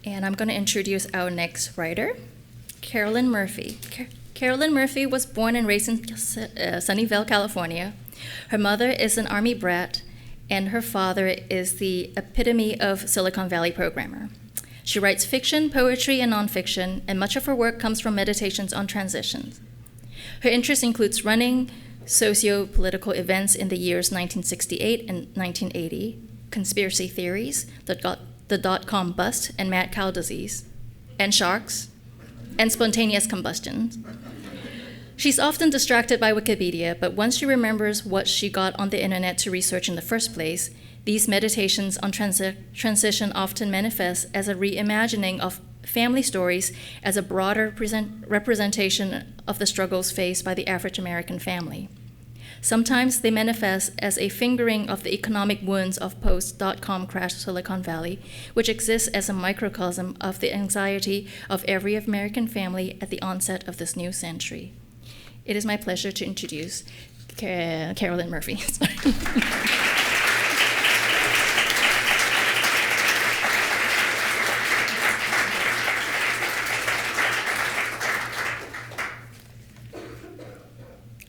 And I'm going to introduce our next writer, Carolyn Murphy. Carolyn Murphy was born and raised in Sunnyvale, California. Her mother is an Army brat, and her father is the epitome of Silicon Valley programmer. She writes fiction, poetry, and nonfiction, and much of her work comes from meditations on transitions. Her interests includes running, socio-political events in the years 1968 and 1980, conspiracy theories, the dot-com bust and mad cow disease, and sharks, and spontaneous combustion. She's often distracted by Wikipedia, but once she remembers what she got on the internet to research in the first place, these meditations on transition often manifest as a reimagining of family stories as a broader representation of the struggles faced by the average American family. Sometimes they manifest as a fingering of the economic wounds of post-dot-com crash Silicon Valley, which exists as a microcosm of the anxiety of every American family at the onset of this new century. It is my pleasure to introduce Carolyn Murphy.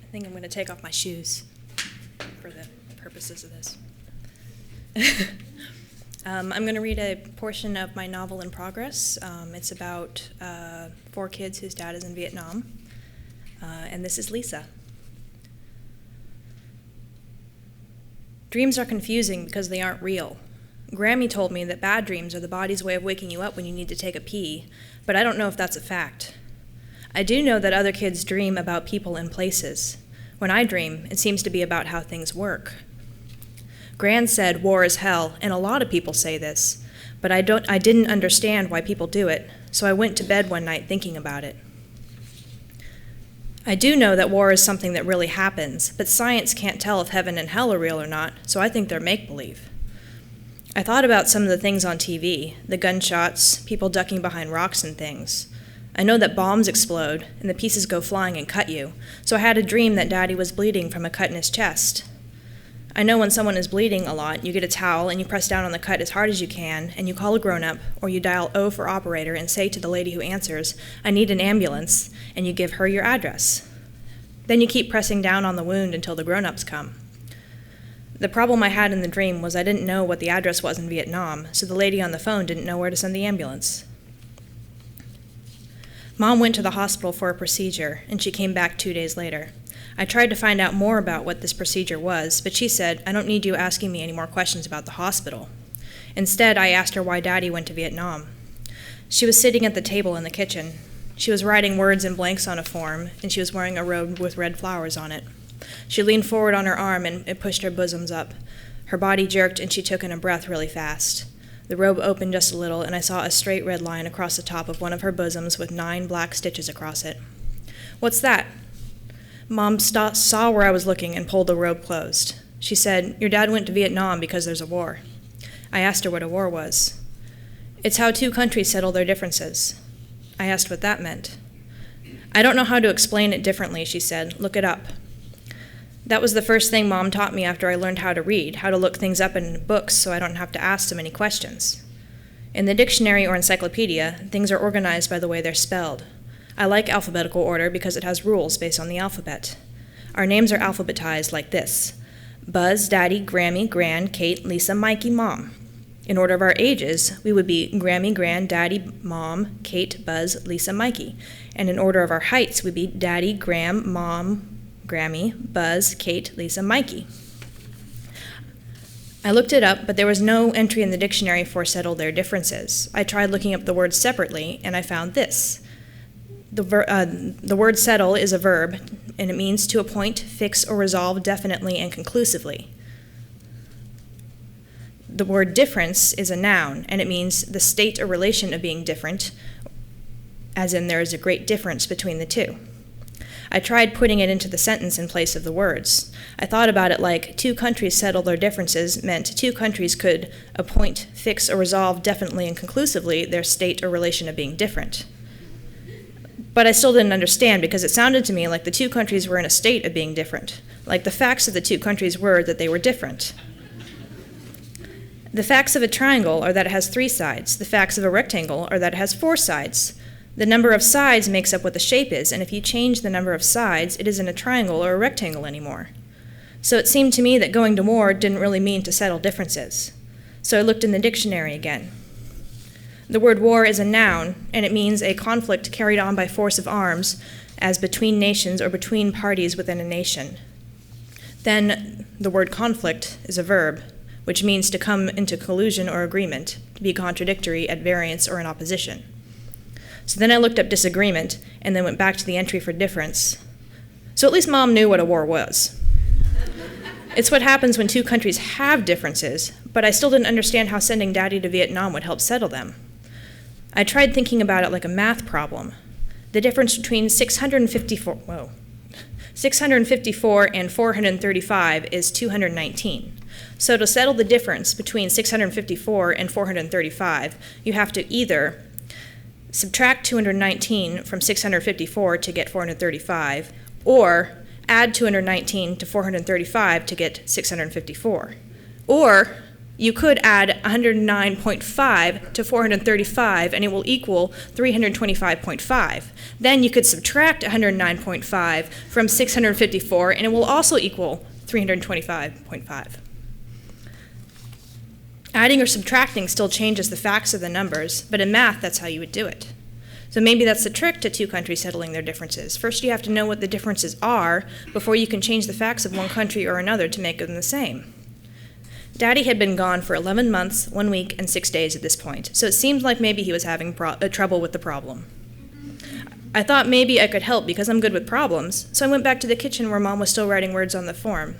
I think I'm going to take off my shoes for the purposes of this. I'm going to read a portion of my novel in progress. It's about 4 kids whose dad is in Vietnam, and this is Lisa. Dreams are confusing because they aren't real. Grammy told me that bad dreams are the body's way of waking you up when you need to take a pee, but I don't know if that's a fact. I do know that other kids dream about people and places. When I dream, it seems to be about how things work. Gran said war is hell, and a lot of people say this, but I didn't understand why people do it, so I went to bed one night thinking about it. I do know that war is something that really happens, but science can't tell if heaven and hell are real or not, so I think they're make-believe. I thought about some of the things on TV, the gunshots, people ducking behind rocks and things. I know that bombs explode and the pieces go flying and cut you, so I had a dream that Daddy was bleeding from a cut in his chest. I know when someone is bleeding a lot, you get a towel and you press down on the cut as hard as you can, and you call a grown-up, or you dial O for operator and say to the lady who answers, "I need an ambulance," and you give her your address. Then you keep pressing down on the wound until the grown-ups come. The problem I had in the dream was I didn't know what the address was in Vietnam, so the lady on the phone didn't know where to send the ambulance. Mom went to the hospital for a procedure, and she came back 2 days later. I tried to find out more about what this procedure was, but she said, "I don't need you asking me any more questions about the hospital." Instead, I asked her why Daddy went to Vietnam. She was sitting at the table in the kitchen. She was writing words in blanks on a form, and she was wearing a robe with red flowers on it. She leaned forward on her arm and it pushed her bosoms up. Her body jerked, and she took in a breath really fast. The robe opened just a little, and I saw a straight red line across the top of one of her bosoms with 9 black stitches across it. "What's that?" Mom saw where I was looking and pulled the robe closed. She said, "Your dad went to Vietnam because there's a war." I asked her what a war was. "It's how 2 countries settle their differences." I asked what that meant. "I don't know how to explain it differently," she said. "Look it up." That was the first thing Mom taught me after I learned how to read, how to look things up in books so I don't have to ask so many questions. In the dictionary or encyclopedia, things are organized by the way they're spelled. I like alphabetical order because it has rules based on the alphabet. Our names are alphabetized like this: Buzz, Daddy, Grammy, Gran, Kate, Lisa, Mikey, Mom. In order of our ages, we would be Grammy, Gran, Daddy, Mom, Kate, Buzz, Lisa, Mikey. And in order of our heights, we'd be Daddy, Gram, Mom, Grammy, Buzz, Kate, Lisa, Mikey. I looked it up, but there was no entry in the dictionary for settle their differences. I tried looking up the words separately, and I found this. The word settle is a verb, and it means to appoint, fix, or resolve definitely and conclusively. The word difference is a noun, and it means the state or relation of being different, as in there is a great difference between the two. I tried putting it into the sentence in place of the words. I thought about it like 2 countries settle their differences meant 2 countries could appoint, fix, or resolve definitely and conclusively their state or relation of being different. But I still didn't understand because it sounded to me like the 2 countries were in a state of being different, like the facts of the 2 countries were that they were different. The facts of a triangle are that it has 3 sides. The facts of a rectangle are that it has 4 sides. The number of sides makes up what the shape is, and if you change the number of sides, it isn't a triangle or a rectangle anymore. So it seemed to me that going to war didn't really mean to settle differences. So I looked in the dictionary again. The word war is a noun, and it means a conflict carried on by force of arms, as between nations or between parties within a nation. Then the word conflict is a verb, which means to come into collusion or agreement, to be contradictory, at variance, or in opposition. So then I looked up disagreement, and then went back to the entry for difference. So at least Mom knew what a war was. It's what happens when 2 countries have differences, but I still didn't understand how sending Daddy to Vietnam would help settle them. I tried thinking about it like a math problem. The difference between 654 and 435 is 219. So to settle the difference between 654 and 435, you have to either subtract 219 from 654 to get 435, or add 219 to 435 to get 654. Or you could add 109.5 to 435 and it will equal 325.5. Then you could subtract 109.5 from 654 and it will also equal 325.5. Adding or subtracting still changes the facts of the numbers, but in math, that's how you would do it. So maybe that's the trick to 2 countries settling their differences. First, you have to know what the differences are before you can change the facts of one country or another to make them the same. Daddy had been gone for 11 months, 1 week, and 6 days at this point, so it seemed like maybe he was having trouble with the problem. I thought maybe I could help because I'm good with problems, so I went back to the kitchen where Mom was still writing words on the form.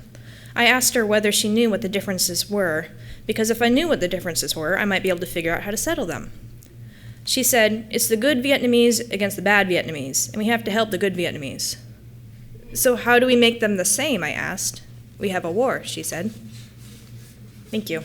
I asked her whether she knew what the differences were, because if I knew what the differences were, I might be able to figure out how to settle them. She said, it's the good Vietnamese against the bad Vietnamese, and we have to help the good Vietnamese. So how do we make them the same, I asked. We have a war, she said. Thank you.